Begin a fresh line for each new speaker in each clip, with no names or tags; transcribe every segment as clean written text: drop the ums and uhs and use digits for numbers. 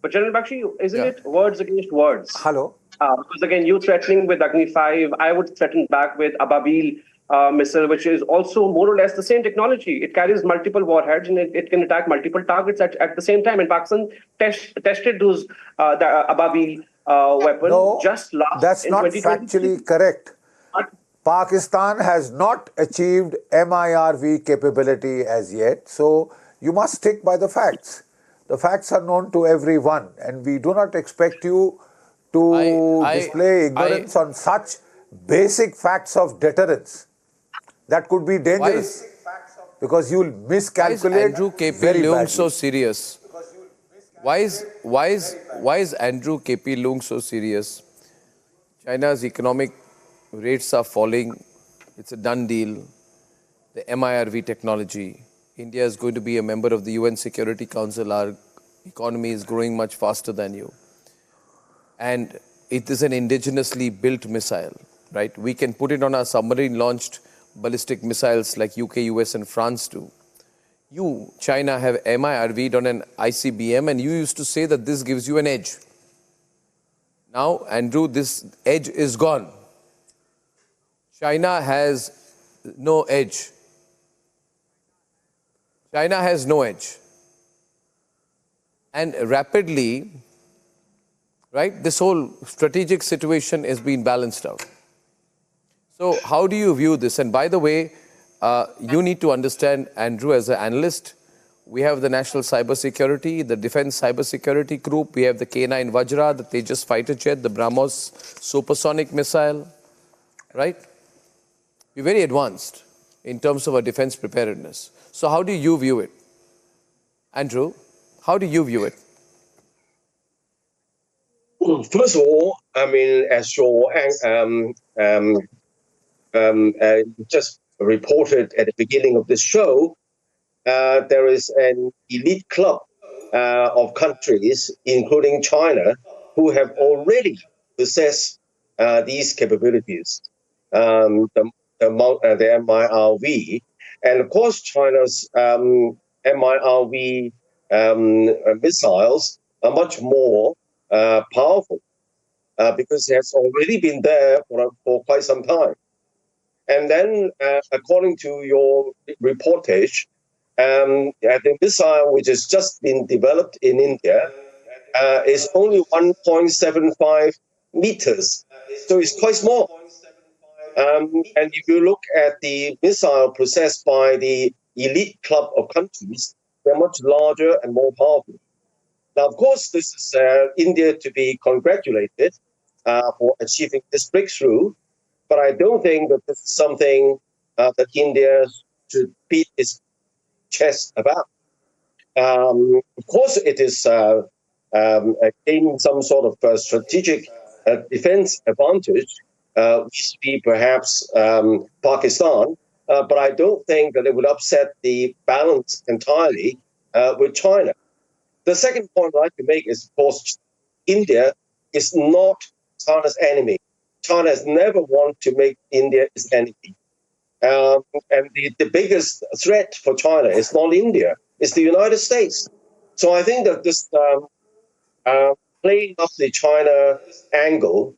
But General Bakshi, isn't
Yeah.
it words against words?
Hello.
Because again, you threatening with Agni 5, I would threaten back with Ababil missile, which is also more or less the same technology. It carries multiple warheads and it can attack multiple targets at the same time. And Pakistan tested those the Ababil weapon
No,
just last
that's
in
not
2023.
factually correct. Pakistan has not achieved MIRV capability as yet, so you must stick by the facts. The facts are known to everyone, and we do not expect you to display ignorance on such basic facts of deterrence. That could be dangerous because you'll miscalculate
Andrew KP
very
Leung
badly.
so serious? Why is Andrew KP Leung so serious? China's economic rates are falling. It's a done deal. The MIRV technology. India is going to be a member of the UN Security Council. Our economy is growing much faster than you. And it is an indigenously built missile, right? We can put it on our submarine-launched ballistic missiles like UK, US, and France do. You, China, have MIRV'd on an ICBM, and you used to say that this gives you an edge. Now, Andrew, this edge is gone. China has no edge. China has no edge. And rapidly, right, this whole strategic situation is being balanced out. So how do you view this? And by the way, you need to understand, Andrew, as an analyst, we have the National Cybersecurity, the Defense Cybersecurity Group, we have the K9 Vajra, the Tejas fighter jet, the BrahMos supersonic missile, right? We're very advanced in terms of our defense preparedness. So how do you view it? Andrew, how do you view it?
First of all, I mean, as your just reported at the beginning of this show, there is an elite club of countries, including China, who have already possessed these capabilities, the MIRV. And of course, China's MIRV missiles are much more powerful because it has already been there for quite some time. And then, according to your reportage, the missile which has just been developed in India is only 1.75 meters, so it's quite small. And if you look at the missile possessed by the elite club of countries, they're much larger and more powerful. Now, of course, this is India to be congratulated for achieving this breakthrough, but I don't think that this is something that India should beat its chest about. Of course, it is gaining some sort of strategic defense advantage, vis-a-vis perhaps Pakistan, but I don't think that it would upset the balance entirely with China. The second point I'd like to make is, of course, India is not China's enemy. China has never wanted to make India its enemy. And the biggest threat for China is not India, it's the United States. So I think that this playing up the China angle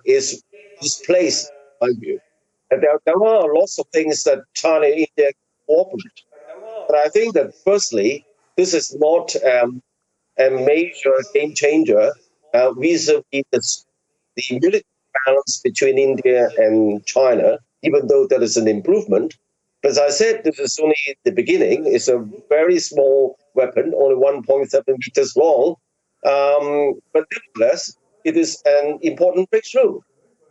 is misplaced, in my view. And there are lots of things that China and India cooperate. But I think that firstly, this is not a major game changer vis-a-vis the military balance between India and China, even though that is an improvement. But as I said, this is only the beginning. It's a very small weapon, only 1.7 meters long. But nevertheless, it is an important breakthrough.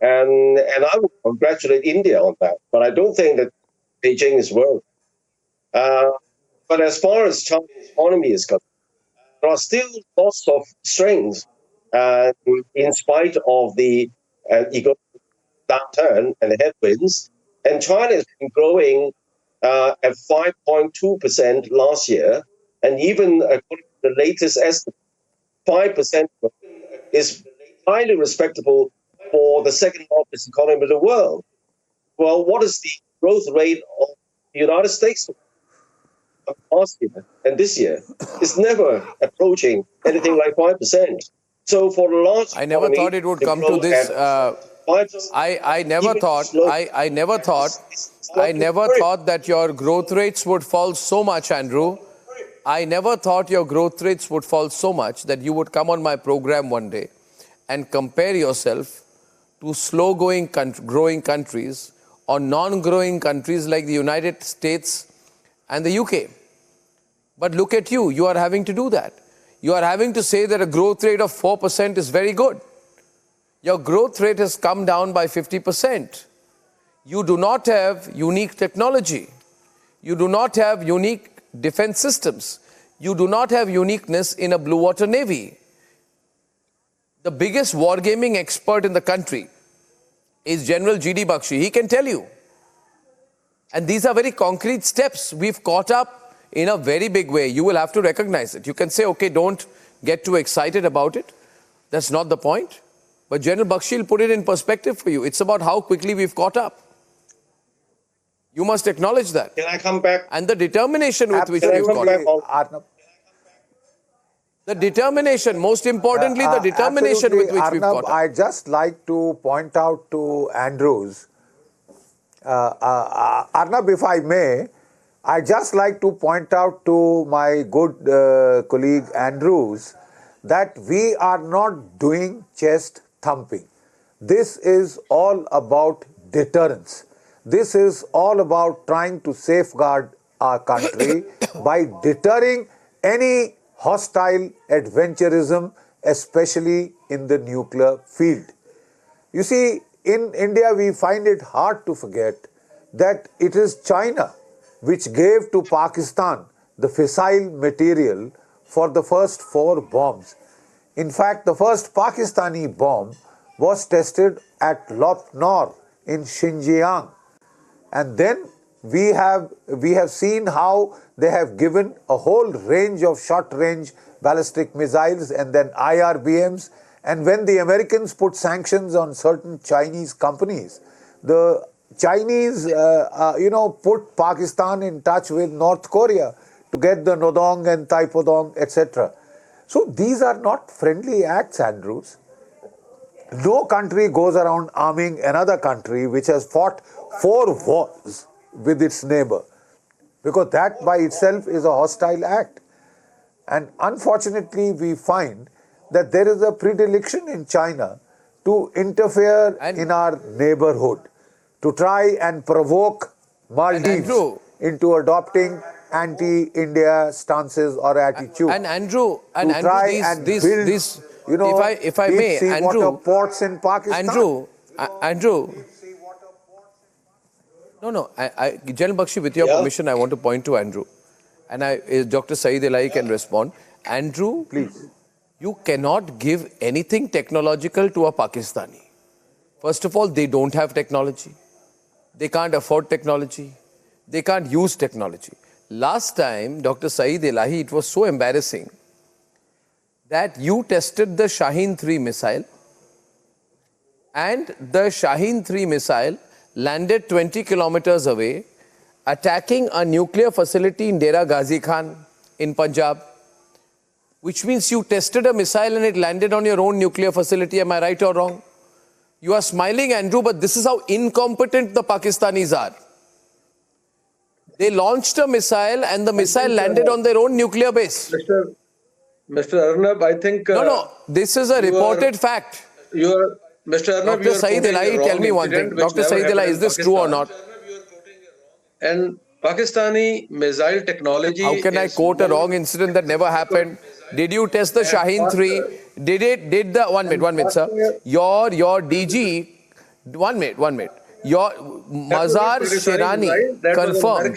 And I would congratulate India on that. But I don't think that Beijing is worried. But as far as China's economy is concerned, there are still lots of strains in spite of the economic downturn and the headwinds. And China has been growing at 5.2% last year. And even according to the latest estimate, 5% is highly respectable for the second largest economy in the world. Well, what is the growth rate of the United States? last year and this year is never approaching anything like 5%. So for a large
I never thought it would come to this. I never thought that your growth rates would fall so much, Andrew. I never thought your growth rates would fall so much that you would come on my program one day and compare yourself to slow-growing countries or non-growing countries like the United States and the UK. But look at you, you are having to do that. You are having to say that a growth rate of 4% is very good. Your growth rate has come down by 50%. You do not have unique technology. You do not have unique defense systems. You do not have uniqueness in a blue water navy. The biggest wargaming expert in the country is General G.D. Bakshi. He can tell you. And these are very concrete steps. We've caught up in a very big way. You will have to recognize it. You can say, okay, don't get too excited about it. That's not the point. But General Bakshi will put it in perspective for you. It's about how quickly we've caught up. You must acknowledge that.
Can I come back?
And the determination with which we've caught up.
Arnab.
The determination, most importantly, the determination with which we've caught up.
I'd just like to point out to Andrews, Arnab, if I may, I'd just like to point out to my good colleague Andrews that we are not doing chest thumping. This is all about deterrence. This is all about trying to safeguard our country by deterring any hostile adventurism, especially in the nuclear field. You see, in India, we find it hard to forget that it is China which gave to Pakistan the fissile material for the first 4 bombs. In fact, the first Pakistani bomb was tested at Lop Nor in Xinjiang. And then we have seen how they have given a whole range of short-range ballistic missiles and then IRBMs. And when the Americans put sanctions on certain Chinese companies, the Chinese, put Pakistan in touch with North Korea to get the Nodong and Taipodong, etc. So these are not friendly acts, Andrews. No country goes around arming another country which has fought 4 wars with its neighbor, because that by itself is a hostile act. And unfortunately, we find that there is a predilection in China to interfere in our neighborhood, to try and provoke Maldives into adopting anti-India stances or attitudes.
And Andrew, if I may,
Andrew, ports in Pakistan.
Andrew. No. General Bakshi, with your permission, I want to point to Andrew. And Dr. Saeed Elahi can respond. Andrew,
please.
You cannot give anything technological to a Pakistani. First of all, they don't have technology. They can't afford technology. They can't use technology. Last time, Dr. Saeed Elahi, it was so embarrassing that you tested the Shaheen 3 missile, and the Shaheen 3 missile landed 20 kilometers away, attacking a nuclear facility in Dera Ghazi Khan in Punjab, which means you tested a missile and it landed on your own nuclear facility. Am I right or wrong? You are smiling, Andrew, but this is how incompetent the Pakistanis are. They launched a missile and the missile landed on their own nuclear base.
Mr. Arnab, I think...
No, this is a reported fact.
Mr. Arnab,
Dr. Saeed Elahi, tell me one thing. Dr. Saeed Elahi, is this true or not?
And Pakistani missile technology...
How can I quote a wrong incident that never happened? Did you test the Shaheen 3? One minute, sir. Your DG... One minute. Your Mazar Shirani confirmed...